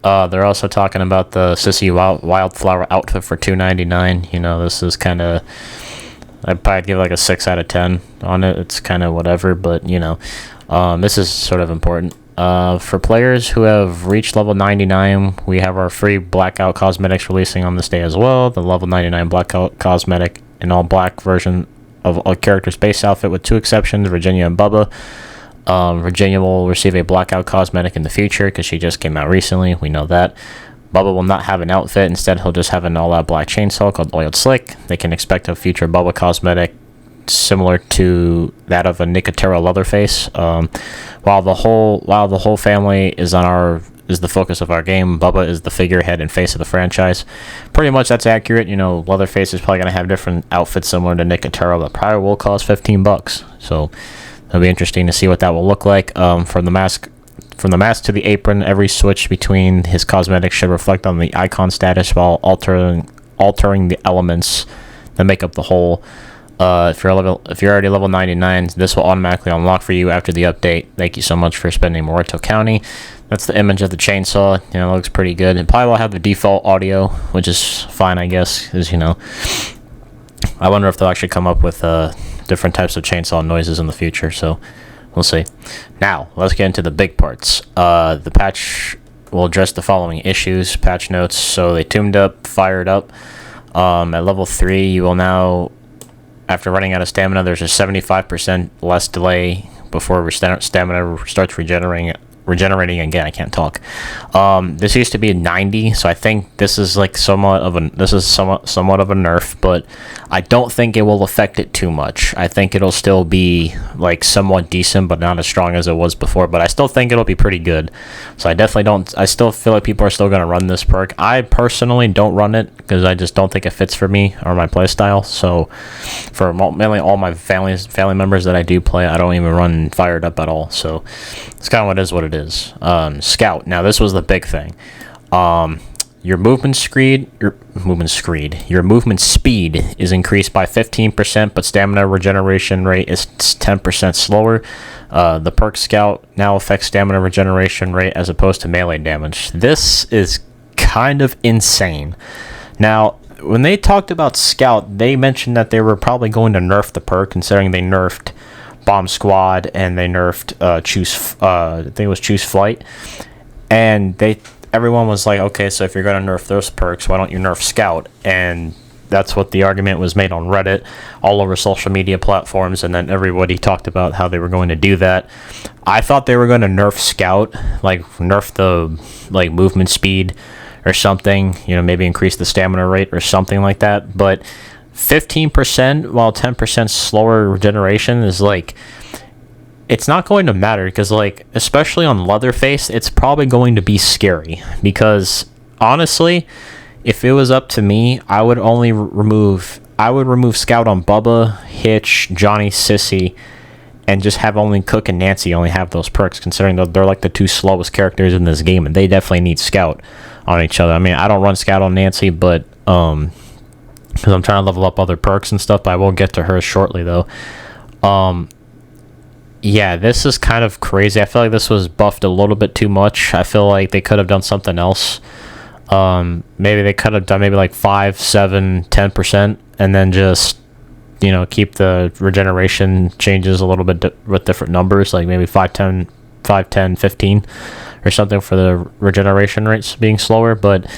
They're also talking about the Sissy Wildflower outfit for $2.99. You know, this is kind of, I'd probably give like a 6 out of 10 on it. It's kind of whatever, but you know, this is sort of important. For players who have reached level 99, we have our free Blackout cosmetics releasing on this day as well. The level 99 Blackout cosmetic in all black version of a character's base outfit with 2 exceptions, Virginia and Bubba. Virginia will receive a Blackout cosmetic in the future because she just came out recently. We know that. Bubba will not have an outfit. Instead, he'll just have an all-out black chainsaw called Oiled Slick. They can expect a future Bubba cosmetic similar to that of a Nicotero Leatherface. While the whole family is the focus of our game, Bubba is the figurehead and face of the franchise. Pretty much that's accurate. You know, Leatherface is probably gonna have different outfits similar to Nicotero that probably will cost $15. So it'll be interesting to see what that will look like. From the mask to the apron, every switch between his cosmetics should reflect on the icon status while altering the elements that make up the whole. If you're already level 99, this will automatically unlock for you after the update. Thank you so much for spending Moreto County. That's the image of the chainsaw. You know, it looks pretty good. It probably will have the default audio, which is fine, I guess, because, you know, I wonder if they'll actually come up with different types of chainsaw noises in the future, so we'll see. Now, let's get into the big parts. The patch will address the following issues, patch notes. So they tuned up, fired up. At level 3, you will now, after running out of stamina, there's a 75% less delay before stamina starts regenerating again. I can't talk. This used to be 90, so I think this is like somewhat of a nerf, but I don't think it will affect it too much. I think it'll still be like somewhat decent, but not as strong as it was before. But I still think it'll be pretty good. So I still feel like people are still gonna run this perk. I personally don't run it because I just don't think it fits for me or my playstyle. So for mainly all my family members that I do play, I don't even run fired up at all. So it's kind of what it is. Scout. Now this was the big thing. Your movement speed is increased by 15%, but stamina regeneration rate is 10% slower. The perk Scout now affects stamina regeneration rate as opposed to melee damage. This is kind of insane. Now, when they talked about Scout, they mentioned that they were probably going to nerf the perk, considering they nerfed Bomb Squad and they nerfed I think it was Choose Flight, and everyone was like, okay, so if you're going to nerf those perks, why don't you nerf Scout? And that's what the argument was made on Reddit, all over social media platforms, and then everybody talked about how they were going to do that. I thought they were going to nerf Scout, like nerf the like movement speed or something, you know, maybe increase the stamina rate or something like that, but 15% while 10% slower regeneration is like, it's not going to matter, because like, especially on Leatherface, it's probably going to be scary, because honestly, if it was up to me, I would remove Scout on Bubba, Hitch, Johnny, Sissy, and just have only Cook and Nancy only have those perks, considering they're like the 2 slowest characters in this game, and they definitely need Scout on each other. I mean, I don't run Scout on Nancy, but because I'm trying to level up other perks and stuff, but I will get to her shortly though. Yeah, this is kind of crazy. I feel like this was buffed a little bit too much. I feel like they could have done something else. Maybe they could have done maybe like 5, 7, 10%, and then just, you know, keep the regeneration changes a little bit with different numbers, like maybe 5, 10, 15 or something for the regeneration rates being slower. But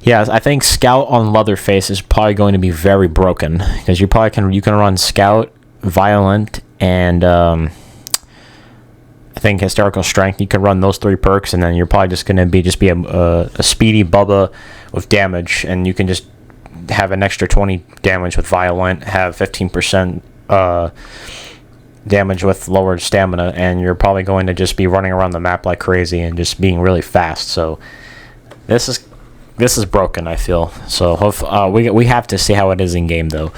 yeah, I think Scout on Leatherface is probably going to be very broken, because you can run Scout, Violent, and I think Hysterical Strength. You can run those 3 perks, and then you're probably just going to be a speedy Bubba with damage, and you can just have an extra 20 damage with Violent, have 15% damage with lowered stamina, and you're probably going to just be running around the map like crazy and just being really fast. So this is broken, I feel. So we have to see how it is in game though.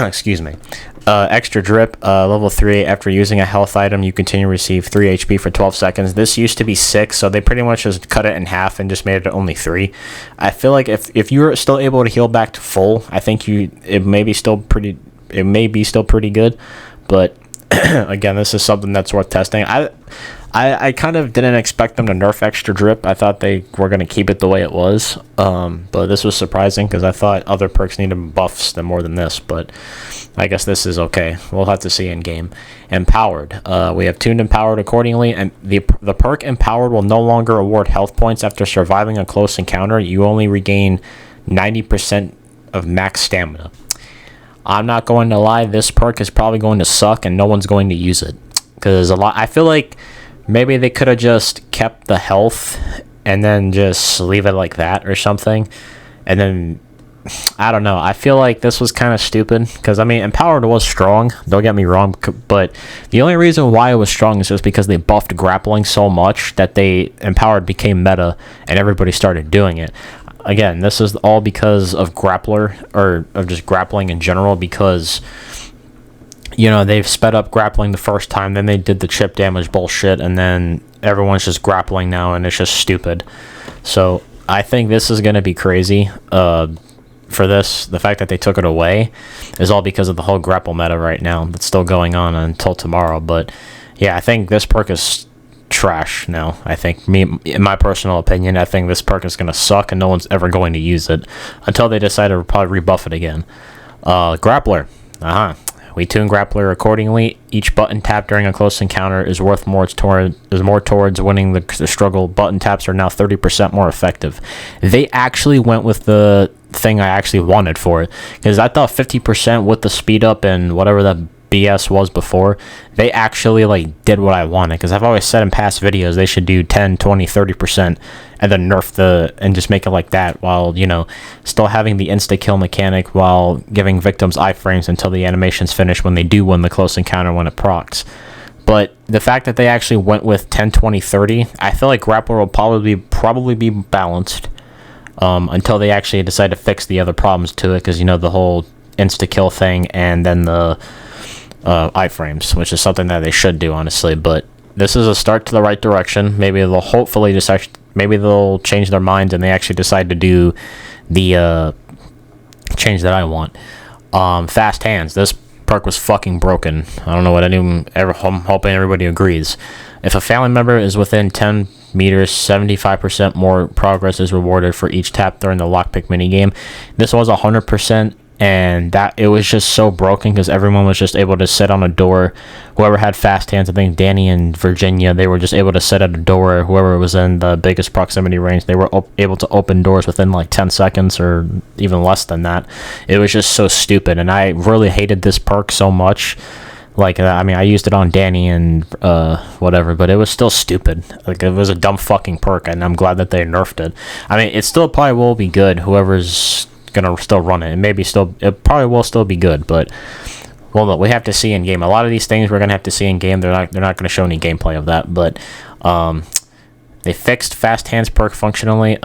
Excuse me. Extra drip, level 3. After using a health item, you continue to receive 3 HP for 12 seconds. This used to be 6, so they pretty much just cut it in half and just made it only 3. I feel like if you're still able to heal back to full, I think it may be still pretty good, but Again, this is something that's worth testing. I kind of didn't expect them to nerf extra drip. I thought they were going to keep it the way it was. But this was surprising because I thought other perks needed buffs more than this. But I guess this is okay. We'll have to see in game. Empowered. We have tuned Empowered accordingly, and the perk Empowered will no longer award health points after surviving a close encounter. You only regain 90% of max stamina. I'm not going to lie, this perk is probably going to suck and no one's going to use it. Because I feel like maybe they could have just kept the health and then just leave it like that or something. And then, I don't know. I feel like this was kind of stupid. Because, I mean, Empowered was strong. Don't get me wrong. But the only reason why it was strong is just because they buffed grappling so much that Empowered became meta and everybody started doing it. Again, this is all because of Grappler, or of just grappling in general, because, you know, they've sped up grappling the first time, then they did the chip damage bullshit, and then everyone's just grappling now, and it's just stupid. So, I think this is going to be crazy. For this, the fact that they took it away is all because of the whole grapple meta right now that's still going on until tomorrow. But, yeah, I think this perk is trash now. I think, in my personal opinion, I think this perk is going to suck and no one's ever going to use it until they decide to probably rebuff it again. Grappler. We tune Grappler accordingly. Each button tap during a close encounter is worth more towards winning the struggle. Button taps are now 30% more effective. They actually went with the thing I actually wanted for it, because I thought 50% with the speed up and whatever that BS was before, they actually did what I wanted, because I've always said in past videos they should do 10, 20, 30% and then nerf and just make it like that, while, you know, still having the insta kill mechanic, while giving victims iframes until the animation's finished when they do win the close encounter when it procs. But the fact that they actually went with 10, 20, 30, I feel like Grappler will probably be balanced until they actually decide to fix the other problems to it, because, you know, the whole insta kill thing and then the iframes, which is something that they should do, honestly. But this is a start to the right direction. Maybe they'll change their minds and they actually decide to do the change that I want. Fast hands. This perk was fucking broken. I don't know what I'm hoping everybody agrees. If a family member is within 10 meters, 75% more progress is rewarded for each tap during the lockpick minigame. This was 100%. And that it was just so broken because everyone was just able to sit on a door. Whoever had fast hands, I think Danny and Virginia, they were just able to sit at a door. Whoever was in the biggest proximity range, they were able to open doors within 10 seconds or even less than that. It was just so stupid, and I really hated this perk so much. I used it on Danny and whatever, but it was still stupid. It was a dumb fucking perk, and I'm glad that they nerfed it. I mean, it still probably will be good. Whoever's gonna still run it, and it probably will still be good, but look, we have to see in game. A lot of these things we're gonna have to see in game. They're not gonna show any gameplay of that, but they fixed fast hands perk functionally.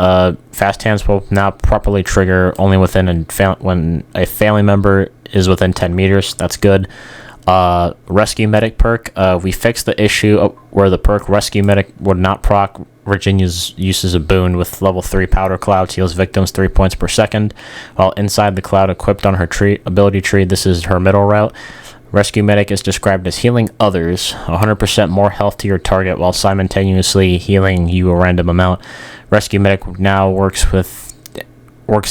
Fast hands will now properly trigger only when a family member is within 10 meters. That's good. Rescue medic perk. We fixed the issue where the perk rescue medic would not proc Virginia's use as a boon with level 3 powder clouds, heals victims 3 points per second while inside the cloud equipped on her ability tree. This is her middle route. Rescue medic is described as healing others 100% more health to your target while simultaneously healing you a random amount. Rescue medic now works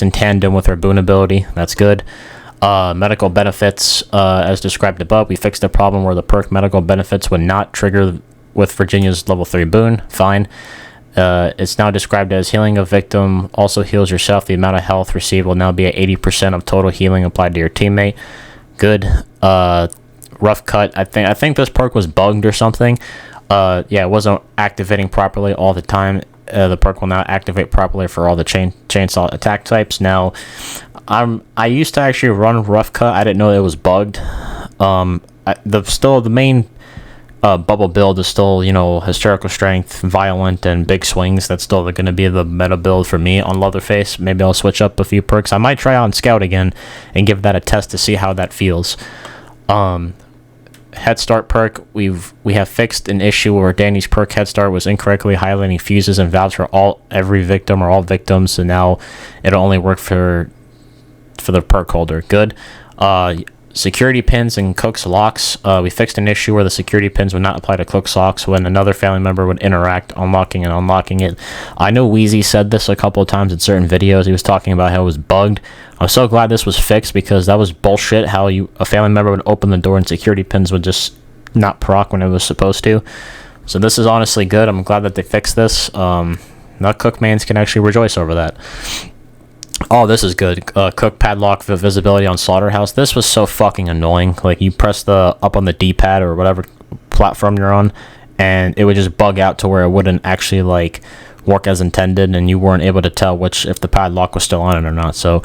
in tandem with her boon ability. That's good. Medical benefits, as described above, we fixed the problem where the perk medical benefits would not trigger with Virginia's level 3 boon. Fine. It's now described as healing a victim also heals yourself. The amount of health received will now be at 80% of total healing applied to your teammate. Good. Rough cut. I think this perk was bugged or something. It wasn't activating properly all the time. The perk will now activate properly for all the chainsaw attack types. Now, I used to actually run rough cut. I didn't know it was bugged. The main bubble build is still, hysterical strength, violent, and big swings. That's still going to be the meta build for me on Leatherface. Maybe I'll switch up a few perks. I might try on Scout again and give that a test to see how that feels. Head Start perk, we have fixed an issue where Danny's perk Head Start was incorrectly highlighting fuses and valves for every victim or all victims, so now it'll only work for the perk holder. Good. Security pins and Cook's locks. We fixed an issue where the security pins would not apply to Cook's locks when another family member would interact, unlocking and unlocking it. I know Wheezy said this a couple of times in certain videos. He was talking about how it was bugged. I'm so glad this was fixed, because that was bullshit how a family member would open the door and security pins would just not proc when it was supposed to. So this is honestly good. I'm glad that they fixed this. Now Cookmans can actually rejoice over that. Oh, this is good. Cook padlock visibility on Slaughterhouse. This was so fucking annoying. Like, you press the up on the D-pad or whatever platform you're on, and it would just bug out to where it wouldn't actually like work as intended, and you weren't able to tell if the padlock was still on it or not. So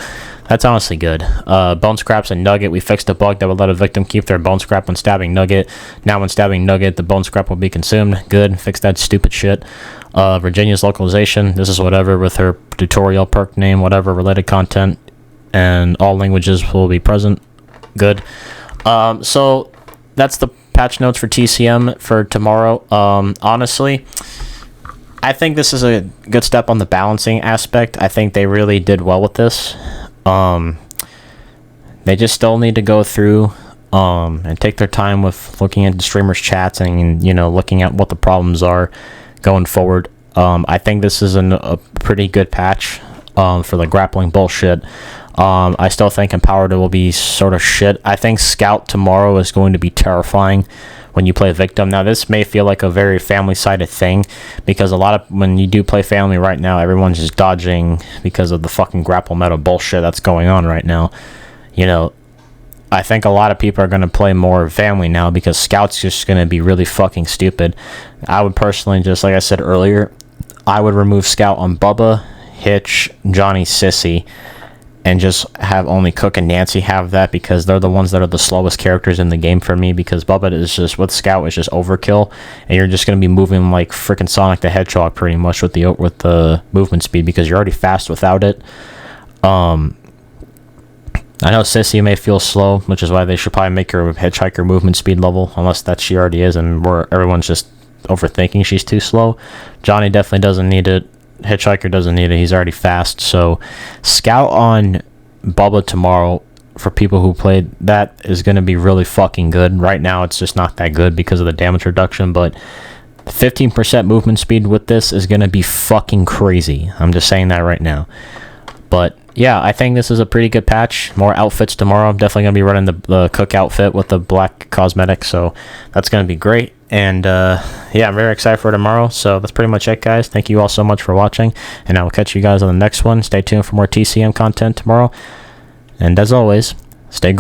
that's honestly good. Bone scraps and nugget. We fixed a bug that would let a victim keep their bone scrap when stabbing nugget. Now when stabbing nugget, the bone scrap will be consumed. Good. Fixed that stupid shit. Virginia's localization. This is whatever with her tutorial, perk name, whatever related content, and all languages will be present. Good. So that's the patch notes for TCM for tomorrow. Honestly, I think this is a good step on the balancing aspect. I think they really did well with this. They just still need to go through and take their time with looking at the streamers' chats and, you know, looking at what the problems are going forward. I think this is a pretty good patch for the grappling bullshit. I still think Empowered will be sort of shit. I think Scout tomorrow is going to be terrifying when you play Victim. Now, this may feel like a very family-sided thing, because when you do play family right now, everyone's just dodging because of the fucking grapple meta bullshit that's going on right now. You know, I think a lot of people are going to play more family now because Scout's just going to be really fucking stupid. I would personally, just like I said earlier, I would remove Scout on Bubba, Hitch, Johnny, Sissy, and just have only Cook and Nancy have that, because they're the ones that are the slowest characters in the game for me, because Bubba is just, with Scout, is just overkill, and you're just going to be moving like freaking Sonic the Hedgehog pretty much with the movement speed, because you're already fast without it. I know Sissy may feel slow, which is why they should probably make her Hitchhiker movement speed level, unless that she already is, and everyone's just overthinking she's too slow. Johnny definitely doesn't need it. Hitchhiker doesn't need it. He's already fast. So Scout on Bubba tomorrow, for people who played that, is going to be really fucking good. Right now it's just not that good because of the damage reduction, but 15% movement speed with this is going to be fucking crazy. I'm just saying that right now. But yeah, I think this is a pretty good patch. More outfits tomorrow. I'm definitely going to be running the Cook outfit with the black cosmetic, so that's going to be great. And yeah, I'm very excited for tomorrow. So that's pretty much it, guys. Thank you all so much for watching, and I will catch you guys on the next one. Stay tuned for more TCM content tomorrow. And as always, stay groovy.